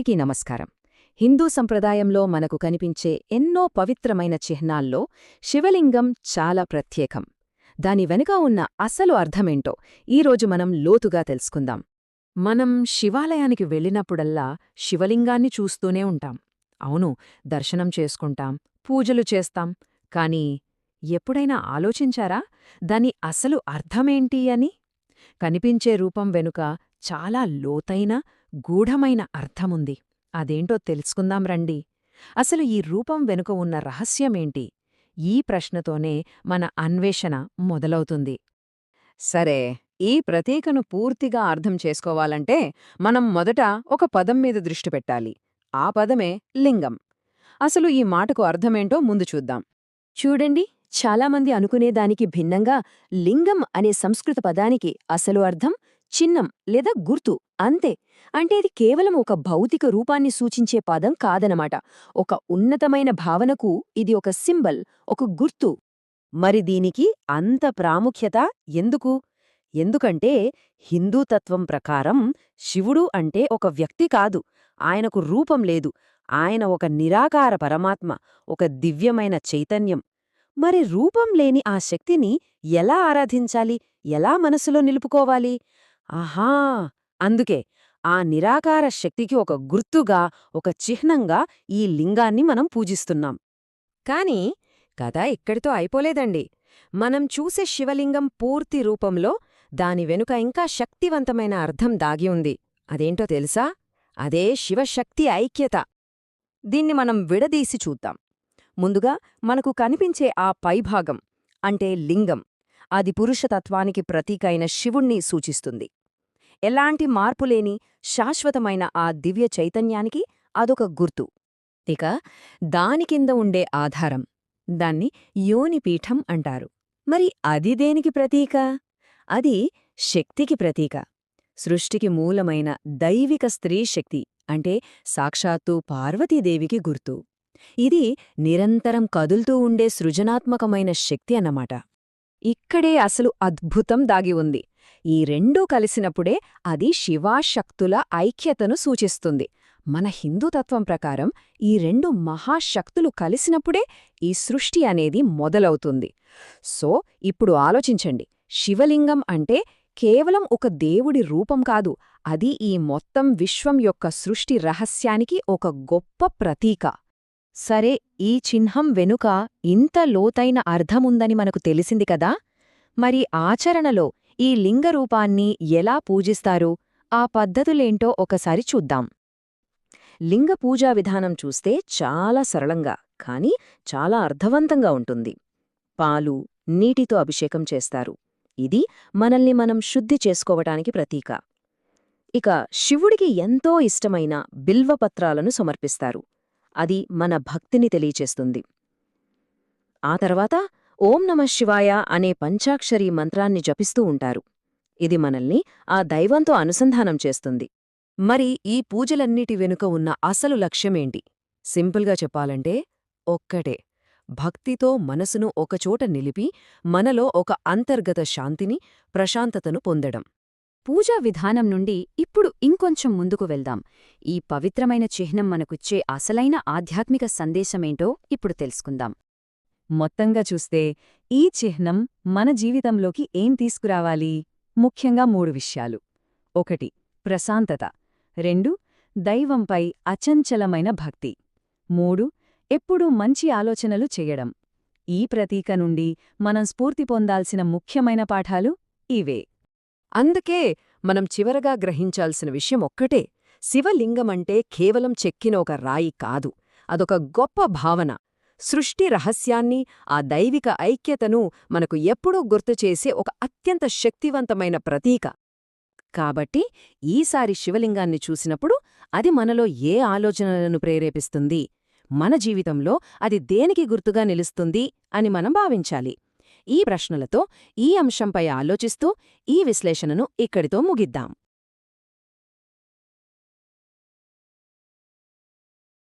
అందరికీ నమస్కారం. హిందూ సంప్రదాయంలో మనకు కనిపించే ఎన్నో పవిత్రమైన చిహ్నాల్లో శివలింగం చాలా ప్రత్యేకం. దాని వెనుక ఉన్న అసలు అర్థమేంటో ఈరోజు మనం లోతుగా తెలుసుకుందాం. మనం శివాలయానికి వెళ్ళినప్పుడల్లా శివలింగాన్ని చూస్తూనే ఉంటాం. అవును, దర్శనం చేసుకుంటాం, పూజలు చేస్తాం. కానీ ఎప్పుడైనా ఆలోచించారా దాని అసలు అర్థమేంటి అని? కనిపించే రూపం వెనుక చాలా లోతైన, గూఢమైన అర్థముంది. అదేంటో తెలుసుకుందాం రండి. అసలు ఈ రూపం వెనుక ఉన్న రహస్యమేంటి? ఈ ప్రశ్నతోనే మన అన్వేషణ మొదలవుతుంది. సరే, ఈ ప్రతీకను పూర్తిగా అర్థం చేసుకోవాలంటే మనం మొదట ఒక పదం మీద దృష్టి పెట్టాలి. ఆ పదమే లింగం. అసలు ఈ మాటకు అర్థమేంటో ముందు చూద్దాం. చూడండి, చాలామంది అనుకునేదానికి భిన్నంగా లింగం అనే సంస్కృత పదానికి అసలు అర్థం చిహ్నం లేదా గుర్తు అంతే. అంటే ఇది కేవలం ఒక భౌతిక రూపాన్ని సూచించే పదం కాదనమాట. ఒక ఉన్నతమైన భావనకు ఇది ఒక సింబల్, ఒక గుర్తు. మరి దీనికి అంత ప్రాముఖ్యత ఎందుకు? ఎందుకంటే హిందూతత్వం ప్రకారం శివుడు అంటే ఒక వ్యక్తి కాదు, ఆయనకు రూపం లేదు. ఆయన ఒక నిరాకార పరమాత్మ, ఒక దివ్యమైన చైతన్యం. మరి రూపం లేని ఆ శక్తిని ఎలా ఆరాధించాలి, ఎలా మనసులో నిలుపుకోవాలి? ఆహా! అందుకే ఆ నిరాకార శక్తికి ఒక గుర్తుగా, ఒక చిహ్నంగా ఈ లింగాన్ని మనం పూజిస్తున్నాం. కాని కథ ఇక్కడితో అయిపోలేదండి. మనం చూసే శివలింగం పూర్తి రూపంలో దాని వెనుక ఇంకా శక్తివంతమైన అర్థం దాగి ఉంది. అదేంటో తెలుసా? అదే శివశక్తి ఐక్యత. దీన్ని మనం విడదీసి చూద్దాం. ముందుగా మనకు కనిపించే ఆ పైభాగం అంటే లింగం, అది పురుషతత్వానికి ప్రతీకైన శివుణ్ణి సూచిస్తుంది. ఎలాంటి మార్పులేని శాశ్వతమైన ఆ దివ్య చైతన్యానికి అదొక గుర్తు. ఇక దాని కింద ఉండే ఆధారం, దాన్ని యోనిపీఠం అంటారు. మరి అది దేనికి ప్రతీక? అది శక్తికి ప్రతీక. సృష్టికి మూలమైన దైవిక స్త్రీ శక్తి అంటే సాక్షాత్తు పార్వతీదేవికి గుర్తు. ఇది నిరంతరం కదులుతూ ఉండే సృజనాత్మకమైన శక్తి అన్నమాట. ఇక్కడే అసలు అద్భుతం దాగి ఉంది. ఈ రెండూ కలిసినప్పుడే అది శివాశక్తుల ఐక్యతను సూచిస్తుంది. మన హిందూతత్వం ప్రకారం ఈ రెండు మహాశక్తులు కలిసినప్పుడే ఈ సృష్టి అనేది మొదలవుతుంది. సో ఇప్పుడు ఆలోచించండి, శివలింగం అంటే కేవలం ఒక దేవుడి రూపం కాదు, అది ఈ మొత్తం విశ్వం యొక్క సృష్టి రహస్యానికి ఒక గొప్ప ప్రతీక. సరే, ఈ చిహ్నం వెనుక ఇంత లోతైన అర్థముందని మనకు తెలిసింది కదా. మరి ఆచరణలో ఈ లింగరూపాన్ని ఎలా పూజిస్తారు, ఆ పద్ధతులేంటో ఒకసారి చూద్దాం. లింగ పూజా విధానం చూస్తే చాలా సరళంగా కానీ చాలా అర్థవంతంగా ఉంటుంది. పాలు, నీటితో అభిషేకం చేస్తారు. ఇది మనల్ని మనం శుద్ధి చేసుకోవటానికి ప్రతీక. ఇక శివుడికి ఎంతో ఇష్టమైన బిల్వపత్రాలను సమర్పిస్తారు. అది మన భక్తిని తెలియచేస్తుంది. ఆ తర్వాత ఓం నమః శివాయ అనే పంచాక్షరీ మంత్రాన్ని జపిస్తూ ఉంటారు. ఇది మనల్ని ఆ దైవంతో అనుసంధానం చేస్తుంది. మరి ఈ పూజలన్నిటి వెనుక ఉన్న అసలు లక్ష్యమేంటి? సింపుల్గా చెప్పాలంటే ఒక్కటే, భక్తితో మనసును ఒకచోట నిలిపి మనలో ఒక అంతర్గత శాంతిని, ప్రశాంతతను పొందడం. పూజా విధానం నుండి ఇప్పుడు ఇంకొంచెం ముందుకు వెళ్దాం. ఈ పవిత్రమైన చిహ్నం మనకుచ్చే అసలైన ఆధ్యాత్మిక సందేశమేంటో ఇప్పుడు తెలుసుకుందాం. మొత్తంగా చూస్తే ఈ చిహ్నం మన జీవితంలోకి ఏం తీసుకురావాలి? ముఖ్యంగా 3 విషయాలు. 1. ప్రశాంతత. 2. దైవంపై అచంచలమైన భక్తి. 3. ఎప్పుడూ మంచి ఆలోచనలు చెయ్యడం. ఈ ప్రతీక నుండి మనం స్ఫూర్తి పొందాల్సిన ముఖ్యమైన పాఠాలు ఇవే. అందుకే మనం చివరగా గ్రహించాల్సిన విషయం ఒక్కటే, శివలింగమంటే కేవలం చెక్కిన ఒక రాయి కాదు, అదొక గొప్ప భావన. సృష్టి రహస్యాన్ని, ఆ దైవిక ఐక్యతను మనకు ఎప్పుడూ గుర్తుచేసే ఒక అత్యంత శక్తివంతమైన ప్రతీక. కాబట్టి ఈసారి శివలింగాన్ని చూసినప్పుడు అది మనలో ఏ ఆలోచనలను ప్రేరేపిస్తుంది, మన జీవితంలో అది దేనికి గుర్తుగా నిలుస్తుంది అని మనం భావించాలి. ఈ ప్రశ్నలతో ఈ అంశంపై ఆలోచిస్తూ ఈ విశ్లేషణను ఇక్కడితో ముగిద్దాం.